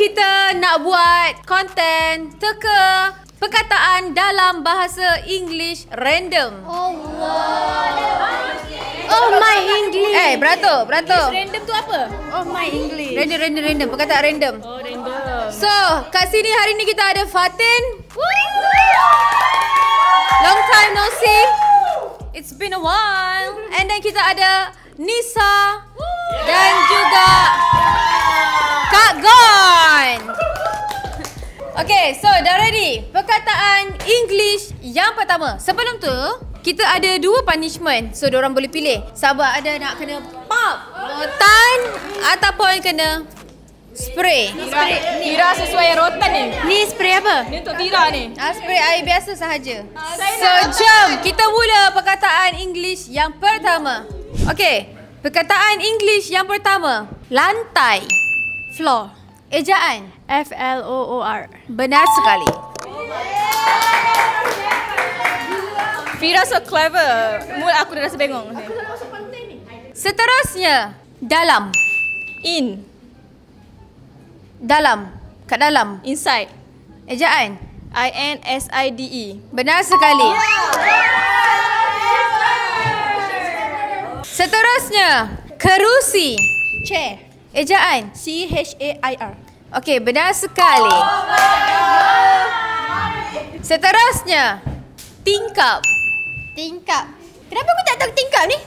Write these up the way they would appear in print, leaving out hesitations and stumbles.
kita nak buat konten teka perkataan dalam bahasa English random. Oh my English. Beratur. Random tu apa? Oh my English. Random. Perkataan random. Oh, random. So, kat sini hari ni kita ada Fatin. Long time no see. It's been a while. And then kita ada Nisa. Dan juga Kak Gon. Okay, so dah ready. Perkataan English yang pertama. Sebelum tu, kita ada 2 punishment. So, diorang boleh pilih. Sabar ada nak kena pump, rotan ataupun kena spray. Tira sesuai rotan ni. Ni spray apa? Ni untuk Tira ni. Spray air biasa sahaja. So, jom kita mula perkataan English yang pertama. Okay, perkataan English yang pertama. Lantai. Floor. Ejaan. Floor. Benar sekali. Fira so clever. Mulut aku dah rasa bengong. Seterusnya, dalam. In. Dalam. Kat dalam. Inside. Ejaan. INSIDE. Benar sekali. Seterusnya, kerusi. Chair. Ejaan. CHAIR. Okey, benar sekali. Seterusnya, tingkap. Tingkap. Kenapa aku tak tahu tingkap ni?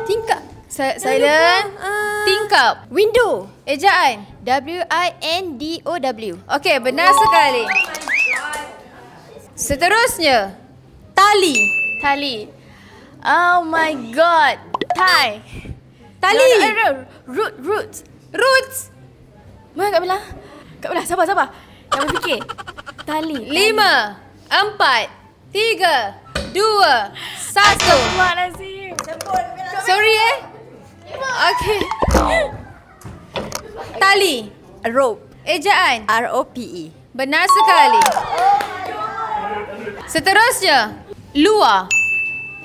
Tingkap. Silent. Tingkap. Window. Ejaan. WINDOW. Okey, benar sekali. Seterusnya, tali. Tali. Oh my god. Tie. Tali. Roots. Roots. Mana Kak Bella? Kak Bella, sabar. Jangan berfikir. Tali. 5, 4, 3, 2, 1. Astagfirullahalazim. Sorry Okey. Tali. Rope. Ejaan. ROPE. Benar sekali. Seterusnya, luar.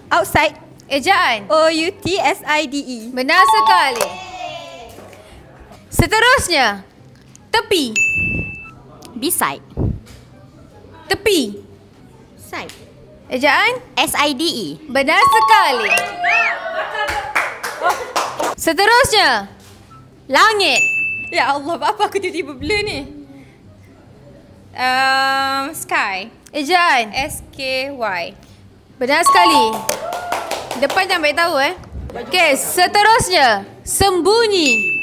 Outside. Ejaan. OUTSIDE. Benar sekali. Seterusnya, tepi. Beside. Tepi. Side. Ejaan. SIDE. Benar sekali. Seterusnya, langit. Ya Allah, apa aku tiba-tiba blur ni? Sky. Ejaan. SKY. Benar sekali. Depan jangan bagi tahu Okey, seterusnya, sembunyi.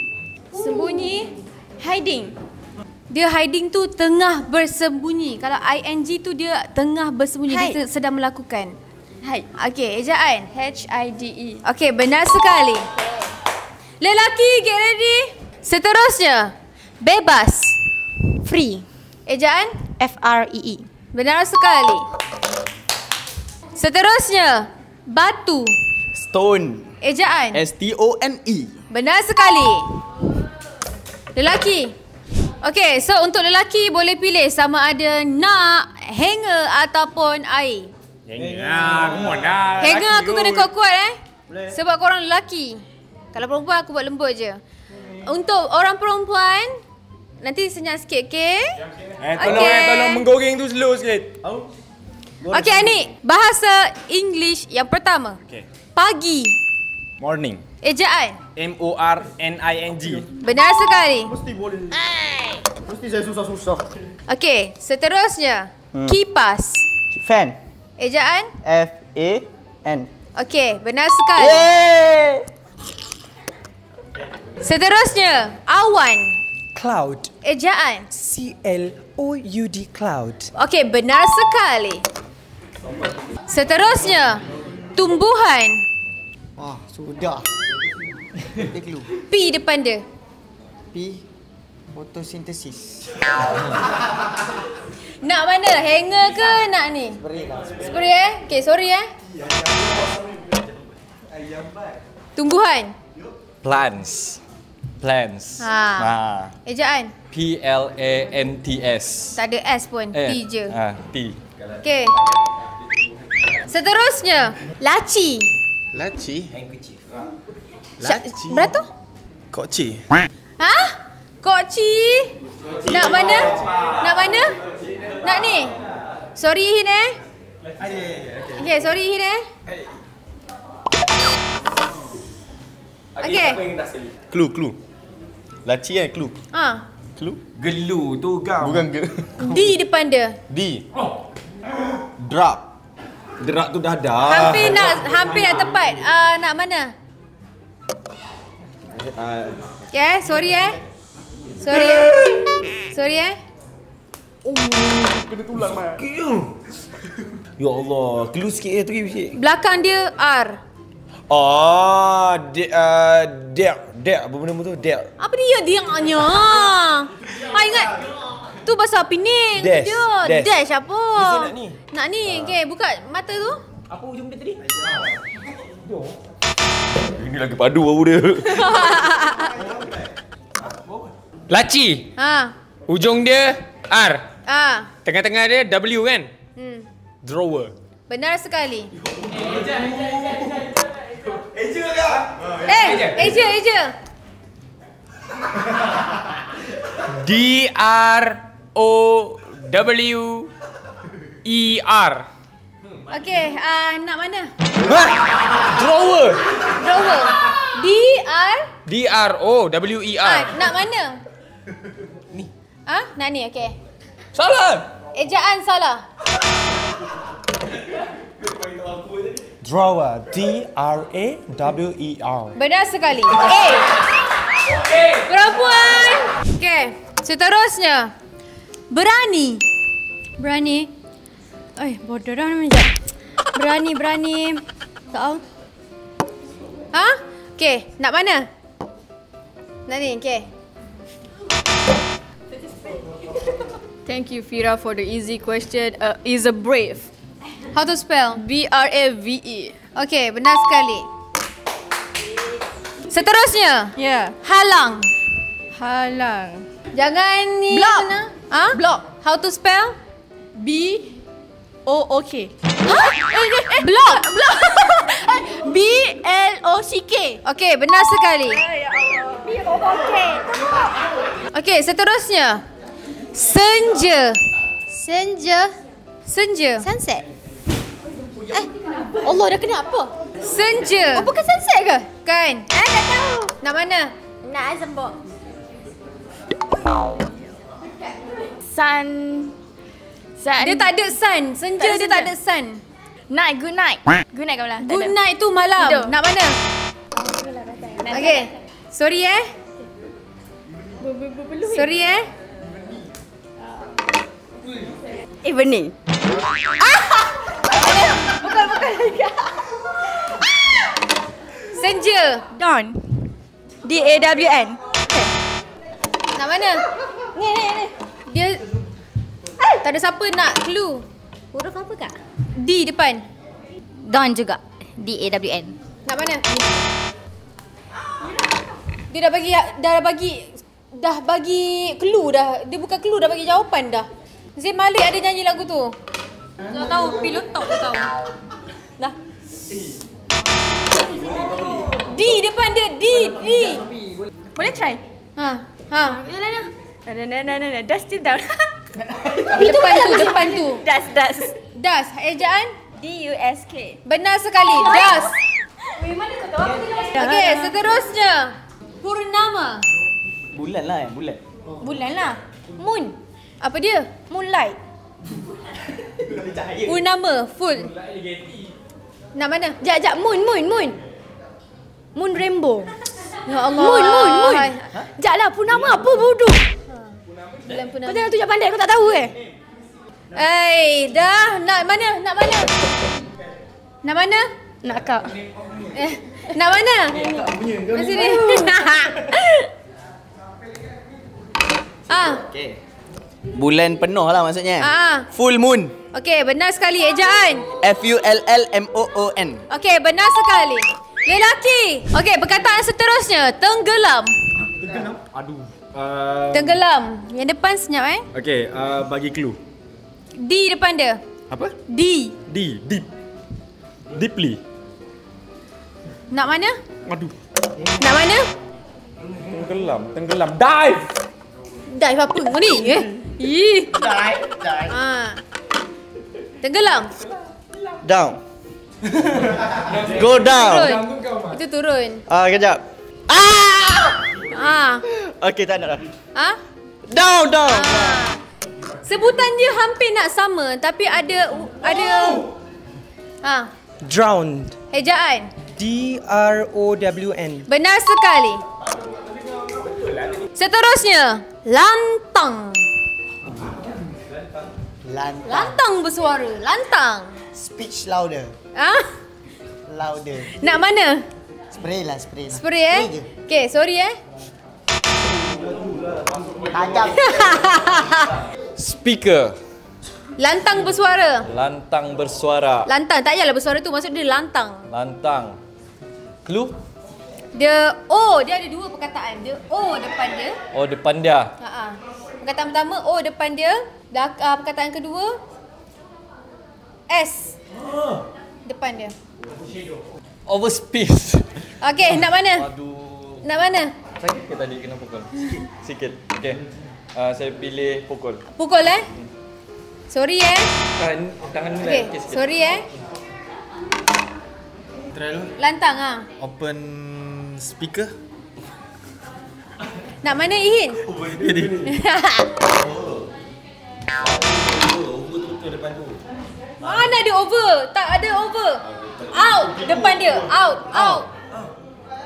Sembunyi. Hiding. Dia hiding tu tengah bersembunyi. Kalau ing tu dia tengah bersembunyi. Hide. Dia sedang melakukan. Hide. Okey, ejaan. HIDE. Okey, benar sekali. Lelaki, get ready. Seterusnya, bebas. Free. Ejaan. FREE. Benar sekali. Seterusnya, batu. Stone. Ejaan. STONE. Benar sekali. Lelaki. Okey, so untuk lelaki boleh pilih sama ada nak hanger ataupun air. Come on dah. Hanger aku kena kuat-kuat sebab korang lelaki. Kalau perempuan aku buat lembut je. Untuk orang perempuan nanti senyap sikit, okey? Tolong menggoreng tu slow sikit. Okey, Anik. Bahasa English yang pertama. Okay. Pagi. Morning. Ejaan. MORNING. Benar sekali. Mesti boleh. Mesti saya susah-susah. Okey, seterusnya. Kipas. Fan. Ejaan. FAN. Okey, benar sekali. Yeay. Seterusnya, awan. Cloud. Ejaan. CLOUD. Cloud. Okey, benar sekali. Seterusnya, tumbuhan. Sudah. Clue. P depan dia. P. Fotosintesis. Nak mana? Hanger ke nak ni? Spray Okey, sorry Tumbuhan. Plants. Ejaan. PLANTS. Tak ada S pun, T je. T. Okey. Seterusnya, laci. Laci? Beratur? Kokci? Ha? Kokci. Nak mana? Nak mana? Nak ni? Sorry Hin Okay, sorry Hin Okay. Clue. Laci kan clue. Clue? Gelu tu kau. Bukan ke? D depan dia. D. Drop. Gerak tu dah dah. Hampir nak tepat. Nak mana? Okay, sorry Sorry Kena tulang mah. Ya Allah, clue sikit sikit. Belakang dia R. Dek. Apa benda tu? Dek. Apa dia nya? Ingat. Tu bahasa Pening. Dash. Dia. Dash apa? Mesti nak ni. Nak ni. Okay, buka mata tu. Apa ujung dia tadi? Ini lagi padu baru dia. Laci. Ujung dia R. Tengah-tengah dia W kan? Drawer. Benar sekali. Eja. DROWER. Okay, nak mana? Drawer. DROWER. Nak mana? Ni. Nak ni, okay. Salah. Ejaan salah. Drawer. DRAWER. Benar sekali. A. Perempuan. Okay, seterusnya. Berani. Bodoh dah namanya. Berani. Tahu? Okay, nak mana? Nak ni, okay. Thank you, Fira, for the easy question. Is a brave. How to spell? BRAVE. Okay, benar sekali. Seterusnya. Halang. Jangan ni. Block. Block. How to spell? BOOK. Block. BLOCK. Okay, benar sekali. Okay, seterusnya. Senja. Sunset. Allah, dah kena apa? Senja. Bukan sunset ke? Kan? Tak tahu. Nak mana? Nak Azambok. Sun. Dia tak ada sun. Senja dia tak ada sun. Night. Good night kau lah. Good night tu malam. Tidur. Nak mana? Okay. Sorry Sorry Evening. Bukan. Senja. Dawn. DAWN. Nak mana? Ni. Dia tak ada siapa nak clue. Huruf apa kak? D depan. Dawn juga. DAWN. Nak mana? Dia dah bagi clue dah. Dia bukan clue, dah bagi jawapan dah. Zain Malik ada nyanyi lagu tu. Tak tahu, pilot top dia tahu. Dah. D depan dia, D. Boleh try? Yalah. No. That's still down. Depan tu. Das. Ejaan? DUSK. Benar sekali. Das. Okey, seterusnya. Purnama. Bulan lah bulan. Bulan lah. Moon. Apa dia? Moonlight. Purnama full. Nak mana? Jap. Moon. Moon rainbow. Ya Allah. Moon. Jap lah, purnama apa bodoh? Bulan purnama. Kau jangan tunjuk pandai, kau tak tahu Dah. Nak mana? Nak kak. Nak mana? Kat sini. Okay. Bulan penuh lah maksudnya. Full moon. Okey, benar sekali ejaan. FULLMOON. Okey, benar sekali. Lelaki. Okey, perkataan seterusnya. Tenggelam. Aduh. Tenggelam. Yang depan senyap Okay, bagi clue. D depan dia. Apa? D. Deep. Deeply. Nak mana? Aduh. Nak mana? Tenggelam. Dive. Dive apa kau ni? Ih. Dive. Tenggelam. Down. Go down. Turun. Itu turun. Kejap. Okay, tak nak dah. Down. Sebutan dia hampir nak sama tapi ada Drowned. ejaan. D-R-O-W-N. Benar sekali. Seterusnya, lantang. Lantang bersuara, lantang. Speech louder. Louder. Nak mana? Spray lah. Spray je. Okay, sorry Tajam. Speaker. Lantang bersuara. Lantang bersuara. Lantang, tak payahlah bersuara tu, maksud dia lantang. Lantang. Clue? Dia ada dua perkataan. Dia O depan dia. Oh, depan dia. Perkataan pertama O depan dia. Perkataan kedua S depan dia. Overspace. Okey, nak mana? Aduh. Nak mana? Sakit ke tadi kena pukul? Sikit. Okey. Saya pilih pukul. Pukul Sorry Tangan ni Okey, sikit. sorry Try dulu. Lantang Open speaker. Nak mana Ihin? Mana ada over? Tak ada over. Out depan dia. Out.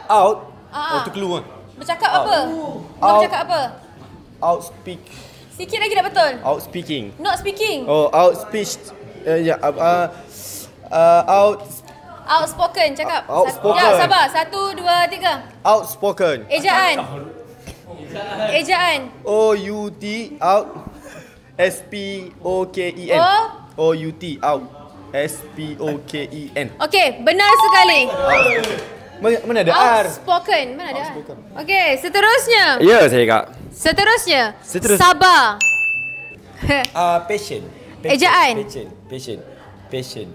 Out. Tu clue kan? Bercakap apa? Kau bercakap apa? Outspeak. Sikit lagi dah betul. Outspeaking. Not speaking. Outspeech. Outspoken cakap. Outspoken. Ya, sabar. 1, 2, 3. Outspoken. Ejaan. O-U-T. Out. S-P-O-K-E-N. O-U-T. Out. S-P-O-K-E-N. Okey, benar sekali. Mana ada R? Outspoken. Mana ada R? Okey, seterusnya. Ya, saya kak. Seterusnya. Sabar. Patient. Ejaan. Patient.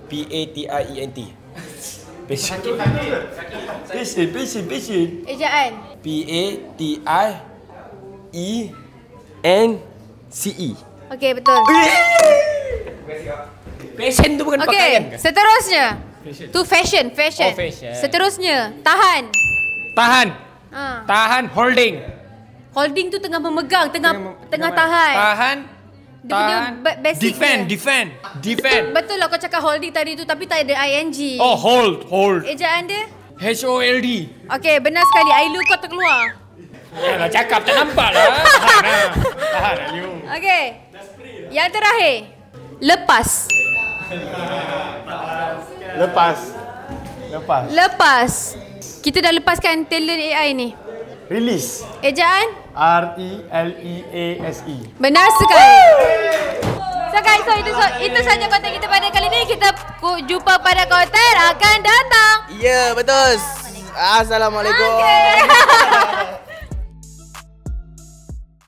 P-A-T-I-E-N-T. Patient. Ejaan. P-A-T-I-E-N-C-E. Okey, betul. Passion tu bukan pakaian Okey, ke? seterusnya. Tu fashion. Oh, fashion. Seterusnya, tahan. Tahan, holding. Holding tu tengah memegang, tengah tahan. Tahan. Dia punya basic Defend. Betul lah kau cakap holding tadi tu tapi tak ada ing. Oh, hold. Ejaan dia? H-O-L-D. Okey, benar sekali. Ailu kau terkeluar. Yalah, cakap tak nampak lah. Tahan, Ayu. Okey. Yang terakhir. Lepas. Kita dah lepaskan talent AI ni. Release. Ejaan? R-E-L-E-A-S-E. Benar sekali. So guys, itu saja konten kita pada kali ni. Kita jumpa pada konten akan datang. Ya, betul. Assalamualaikum. Okay.